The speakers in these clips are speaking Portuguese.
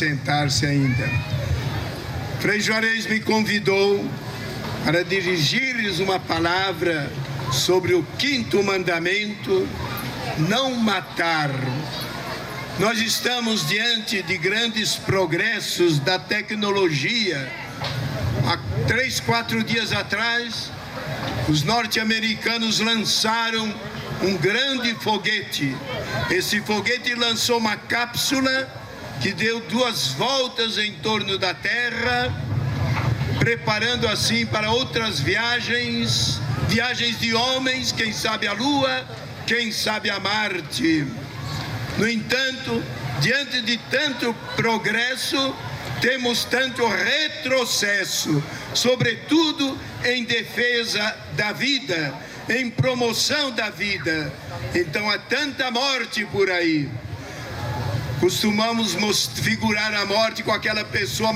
sentar-se ainda. Frei Juarez me convidou para dirigir-lhes uma palavra sobre o 5º mandamento, não matar. Nós estamos diante de grandes progressos da tecnologia. Há 3, 4 dias atrás, os norte-americanos lançaram um grande foguete. Esse foguete lançou uma cápsula que deu 2 voltas em torno da Terra, preparando assim para outras viagens de homens, quem sabe a Lua, quem sabe a Marte. No entanto, diante de tanto progresso, temos tanto retrocesso, sobretudo em defesa da vida, em promoção da vida. Então há tanta morte por aí. Costumamos figurar a morte com aquela pessoa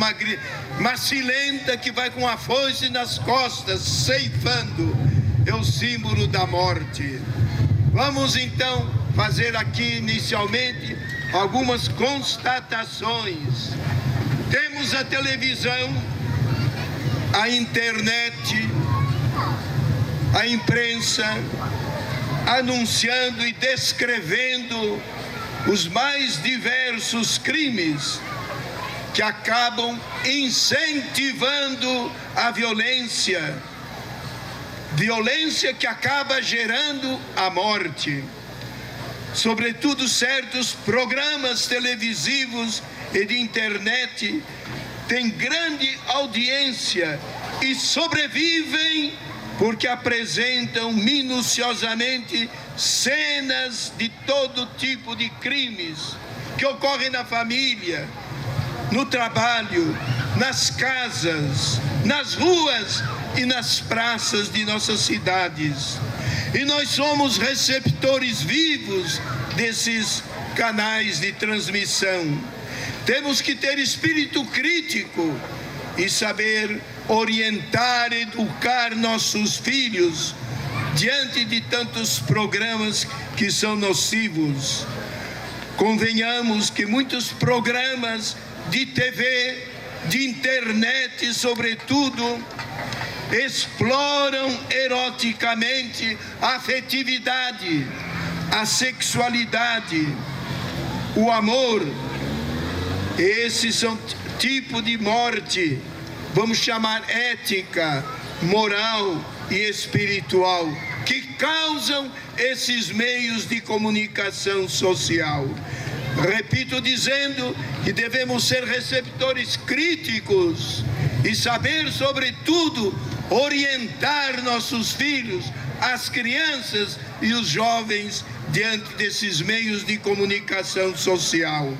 macilenta que vai com a foice nas costas, ceifando. É o símbolo da morte. Vamos então fazer aqui inicialmente algumas constatações. Temos a televisão, a internet, a imprensa anunciando e descrevendo os mais diversos crimes que acabam incentivando a violência que acaba gerando a morte. Sobretudo certos programas televisivos e de internet têm grande audiência e sobrevivem porque apresentam minuciosamente cenas de todo tipo de crimes que ocorrem na família, no trabalho, nas casas, nas ruas e nas praças de nossas cidades. E nós somos receptores vivos desses canais de transmissão. Temos que ter espírito crítico e saber orientar, educar nossos filhos diante de tantos programas que são nocivos. Convenhamos que muitos programas de TV, de internet, sobretudo, exploram eroticamente a afetividade, a sexualidade, o amor. Esses são tipo de morte, vamos chamar ética, moral e espiritual, que causam esses meios de comunicação social. Repito dizendo que devemos ser receptores críticos e saber, sobretudo, orientar nossos filhos, as crianças e os jovens diante desses meios de comunicação social.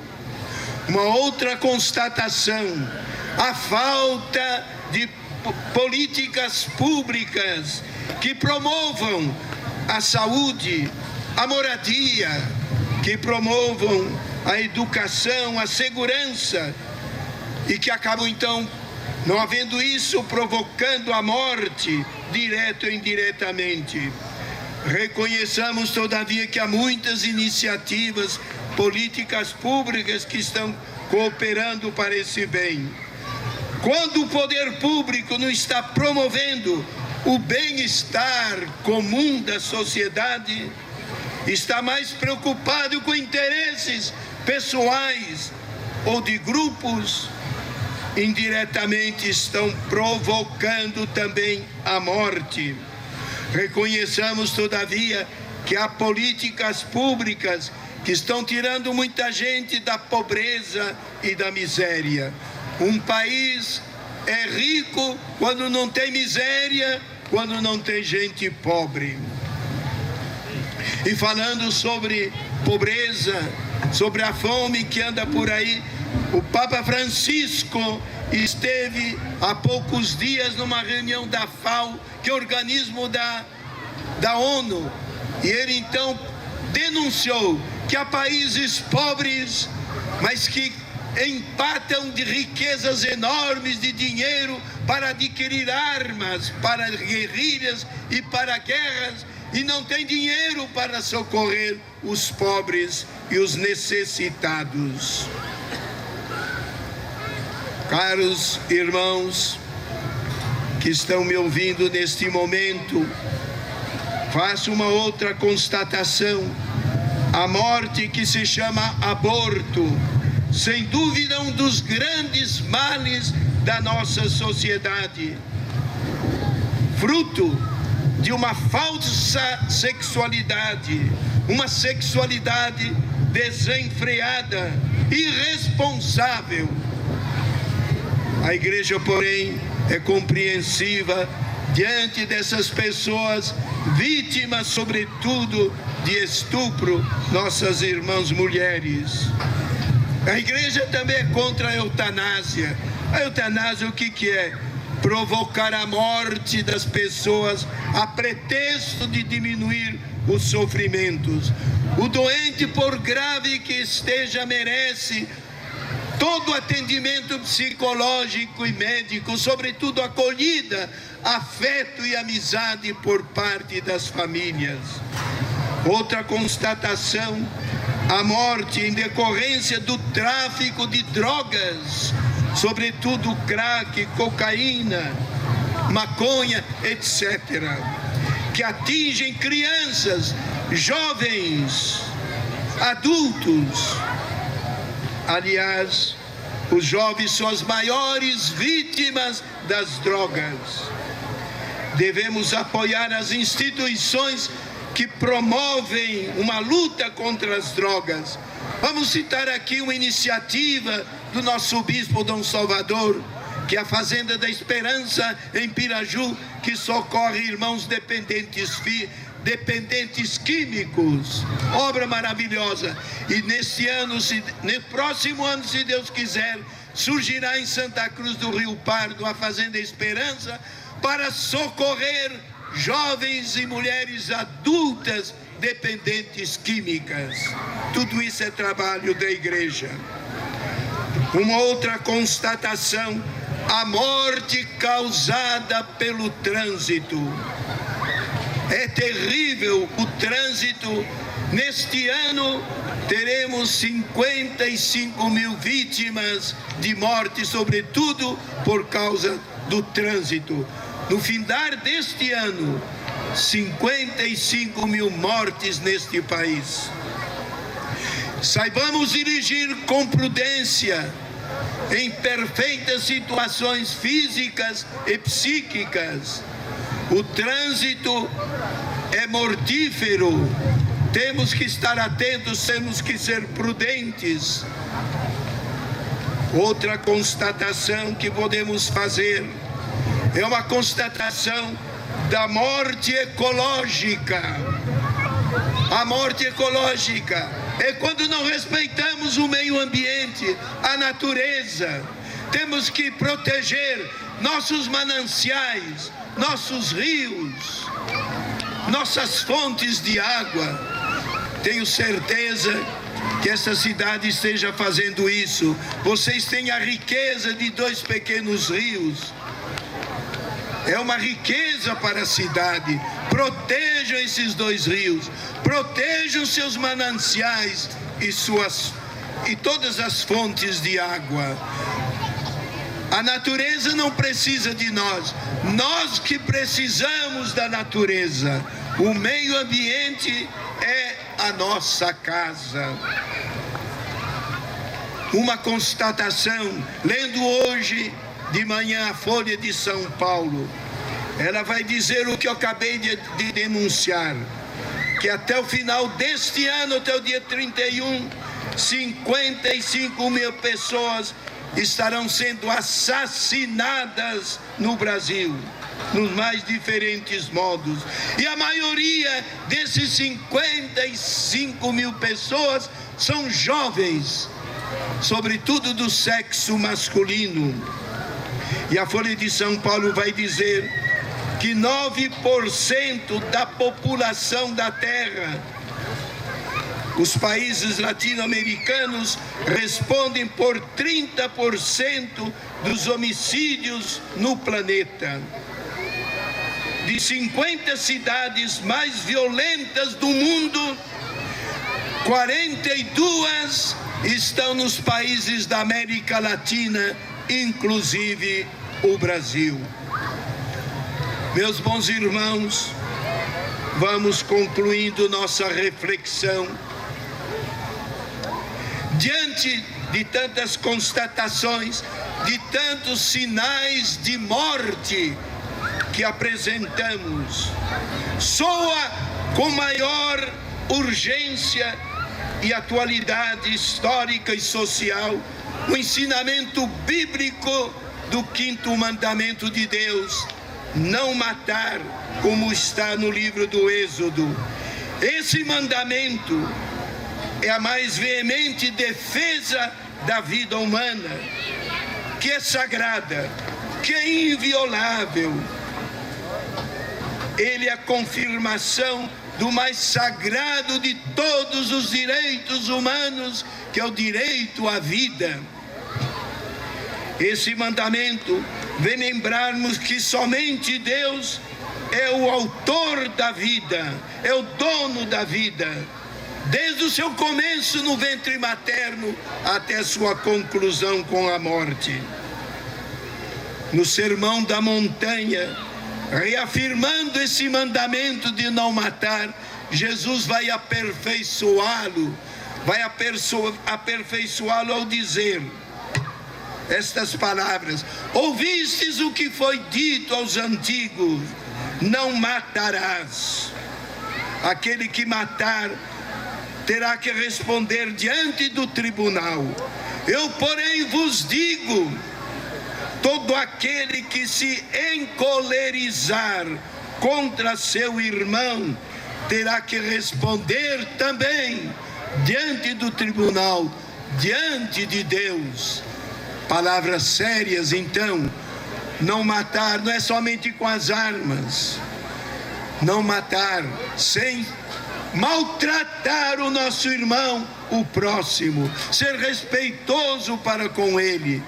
Uma outra constatação, a falta de políticas públicas que promovam a saúde, a moradia, que promovam a educação, a segurança, e que acabam então, não havendo isso, provocando a morte, direto ou indiretamente. Reconheçamos, todavia, que há muitas iniciativas, políticas públicas que estão cooperando para esse bem. Quando o poder público não está promovendo o bem-estar comum da sociedade, está mais preocupado com interesses pessoais ou de grupos, indiretamente estão provocando também a morte. Reconheçamos, todavia, que há políticas públicas que estão tirando muita gente da pobreza e da miséria. Um país é rico quando não tem miséria, quando não tem gente pobre. E falando sobre pobreza, sobre a fome que anda por aí, o Papa Francisco esteve há poucos dias numa reunião da FAO, que é o organismo da ONU, e ele então denunciou que há países pobres, mas que empatam de riquezas enormes de dinheiro para adquirir armas, para guerrilhas e para guerras, e não tem dinheiro para socorrer os pobres e os necessitados. Caros irmãos que estão me ouvindo neste momento, faço uma outra constatação. A morte, que se chama aborto, sem dúvida um dos grandes males da nossa sociedade, fruto de uma falsa sexualidade, uma sexualidade desenfreada, irresponsável. A igreja, porém, é compreensiva diante dessas pessoas vítimas, sobretudo, de estupro, nossas irmãs mulheres. A igreja também é contra a eutanásia. A eutanásia, o que é? Provocar a morte das pessoas a pretexto de diminuir os sofrimentos. O doente, por grave que esteja, merece todo atendimento psicológico e médico, sobretudo acolhida, afeto e amizade por parte das famílias. Outra constatação: a morte em decorrência do tráfico de drogas, sobretudo crack, cocaína, maconha, etc., que atingem crianças, jovens, adultos. Aliás, os jovens são as maiores vítimas das drogas. Devemos apoiar as instituições que promovem uma luta contra as drogas. Vamos citar aqui uma iniciativa do nosso bispo Dom Salvador, que é a Fazenda da Esperança, em Piraju, que socorre irmãos dependentes químicos. Obra maravilhosa. E no próximo ano, se Deus quiser, surgirá em Santa Cruz do Rio Pardo a Fazenda Esperança, para socorrer jovens e mulheres adultas dependentes químicas. Tudo isso é trabalho da igreja. Uma outra constatação: a morte causada pelo trânsito. É terrível o trânsito. Neste ano teremos 55 mil vítimas de morte, sobretudo por causa do trânsito. No findar deste ano, 55 mil mortes neste país. Saibamos dirigir com prudência, em perfeitas situações físicas e psíquicas. O trânsito é mortífero. Temos que estar atentos, temos que ser prudentes. Outra constatação que podemos fazer é uma constatação da morte ecológica. A morte ecológica é quando não respeitamos o meio ambiente, a natureza. Temos que proteger nossos mananciais, nossos rios, nossas fontes de água. Tenho certeza que essa cidade esteja fazendo isso. Vocês têm a riqueza de 2 pequenos rios. É uma riqueza para a cidade. Protejam esses 2 rios, protejam seus mananciais e todas as fontes de água. A natureza não precisa de nós, nós que precisamos da natureza. O meio ambiente é a nossa casa. Uma constatação, lendo hoje de manhã a Folha de São Paulo, ela vai dizer o que eu acabei de denunciar, que até o final deste ano, até o dia 31, 55 mil pessoas estarão sendo assassinadas no Brasil, nos mais diferentes modos. E a maioria desses 55 mil pessoas são jovens, sobretudo do sexo masculino. E a Folha de São Paulo vai dizer que 9% da população da Terra, os países latino-americanos, respondem por 30% dos homicídios no planeta. De 50 cidades mais violentas do mundo, 42 estão nos países da América Latina inclusive o Brasil. Meus bons irmãos, vamos concluindo nossa reflexão. Diante de tantas constatações, de tantos sinais de morte que apresentamos, soa com maior urgência e atualidade histórica e social o ensinamento bíblico do 5º mandamento de Deus: não matar, como está no livro do Êxodo. Esse mandamento é a mais veemente defesa da vida humana, que é sagrada, que é inviolável. Ele é a confirmação do mais sagrado de todos os direitos humanos, que é o direito à vida. Esse mandamento vem lembrarmos que somente Deus é o autor da vida, é o dono da vida, desde o seu começo no ventre materno até a sua conclusão com a morte. No Sermão da Montanha, reafirmando esse mandamento de não matar, Jesus vai aperfeiçoá-lo, ao dizer estas palavras: ouvistes o que foi dito aos antigos, não matarás. Aquele que matar terá que responder diante do tribunal. Eu, porém, vos digo: todo aquele que se encolerizar contra seu irmão terá que responder também diante do tribunal, diante de Deus. Palavras sérias, então. Não matar não é somente com as armas. Não matar sem maltratar o nosso irmão, o próximo. Ser respeitoso para com ele.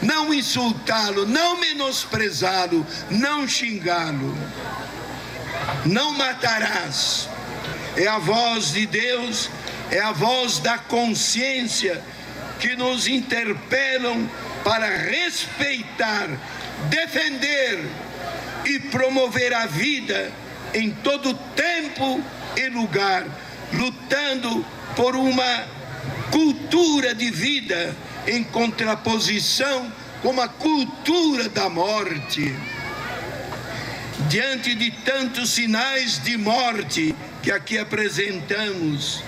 Não insultá-lo, não menosprezá-lo, não xingá-lo. Não matarás. É a voz de Deus, é a voz da consciência que nos interpelam para respeitar, defender e promover a vida em todo tempo e lugar, lutando por uma cultura de vida em contraposição com a cultura da morte. Diante de tantos sinais de morte que aqui apresentamos,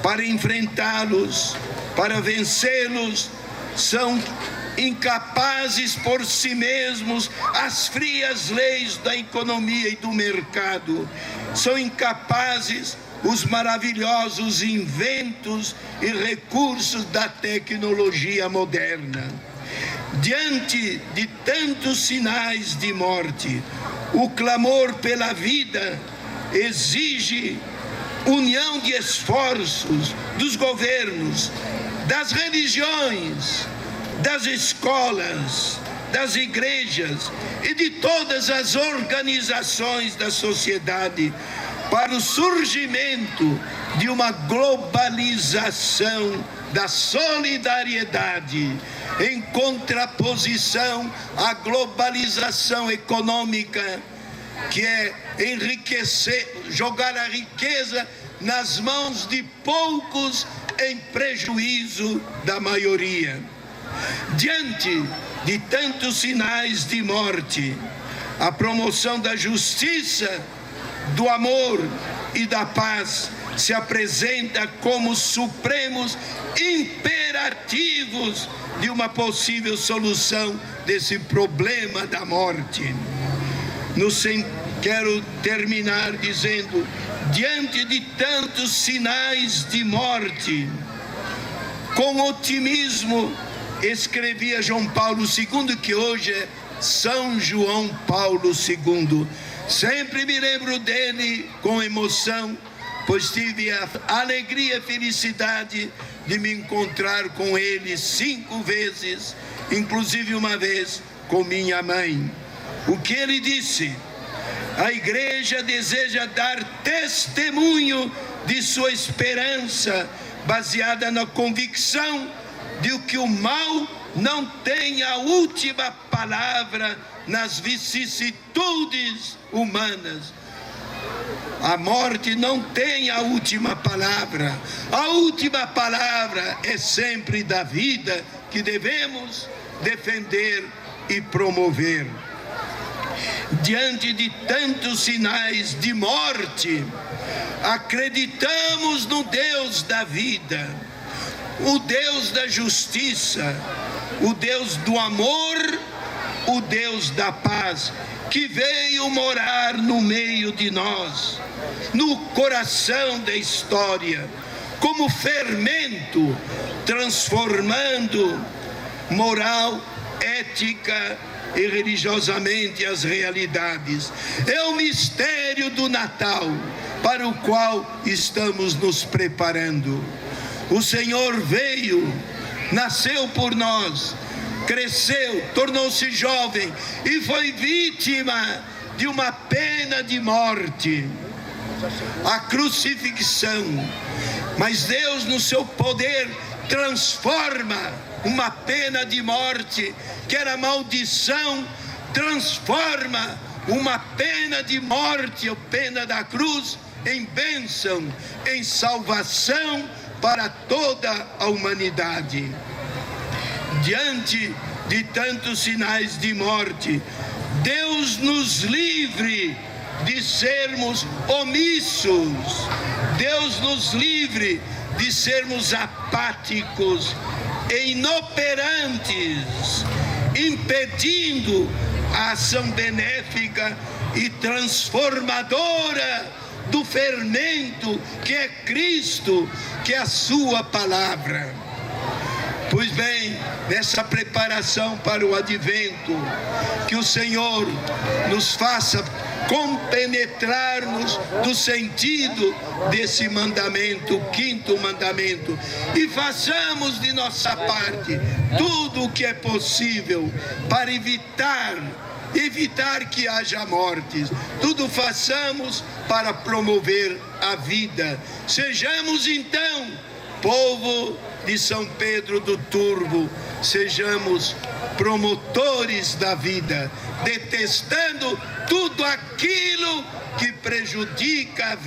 para enfrentá-los, para vencê-los, são incapazes por si mesmos as frias leis da economia e do mercado. São incapazes os maravilhosos inventos e recursos da tecnologia moderna. Diante de tantos sinais de morte, o clamor pela vida exige união de esforços dos governos, das religiões, das escolas, das igrejas e de todas as organizações da sociedade para o surgimento de uma globalização da solidariedade, em contraposição à globalização econômica, que é enriquecer, jogar a riqueza nas mãos de poucos em prejuízo da maioria. Diante de tantos sinais de morte, a promoção da justiça, do amor e da paz se apresenta como supremos imperativos de uma possível solução desse problema da morte. Quero terminar dizendo, diante de tantos sinais de morte, com otimismo, escrevia João Paulo II, que hoje é São João Paulo II. Sempre me lembro dele com emoção, pois tive a alegria e felicidade de me encontrar com ele 5 vezes, inclusive uma vez com minha mãe. O que ele disse? A igreja deseja dar testemunho de sua esperança, baseada na convicção de que o mal não tem a última palavra nas vicissitudes humanas. A morte não tem a última palavra. A última palavra é sempre da vida, que devemos defender e promover. Diante de tantos sinais de morte, acreditamos no Deus da vida, o Deus da justiça, o Deus do amor, o Deus da paz, que veio morar no meio de nós, no coração da história, como fermento, transformando moral, ética e religiosamente as realidades. É o mistério do Natal, para o qual estamos nos preparando. O Senhor veio, nasceu por nós, cresceu, tornou-se jovem e foi vítima de uma pena de morte, a crucifixão. Mas Deus, no seu poder, transforma uma pena de morte, que era maldição, transforma uma pena de morte, a pena da cruz, em bênção, em salvação para toda a humanidade. Diante de tantos sinais de morte, Deus nos livre de sermos omissos, Deus nos livre de sermos apáticos e inoperantes, impedindo a ação benéfica e transformadora do fermento que é Cristo, que é a sua palavra. Pois bem, nessa preparação para o advento, que o Senhor nos faça compenetrar-nos do sentido desse mandamento, o quinto mandamento, e façamos de nossa parte tudo o que é possível para evitar que haja mortes. Tudo façamos para promover a vida. Sejamos então povo de São Pedro do Turvo, sejamos promotores da vida, detestando tudo aquilo que prejudica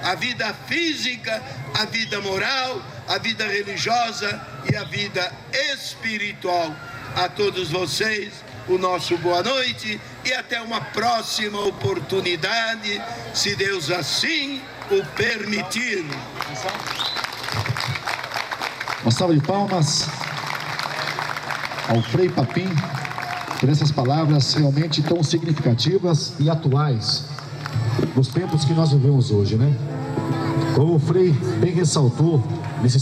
a vida física, a vida moral, a vida religiosa e a vida espiritual. A todos vocês, o nosso boa noite e até uma próxima oportunidade, se Deus assim o permitir. Uma salva de palmas ao Frei Papim por essas palavras realmente tão significativas e atuais nos tempos que nós vivemos hoje, né? Como o Frei bem ressaltou, nesse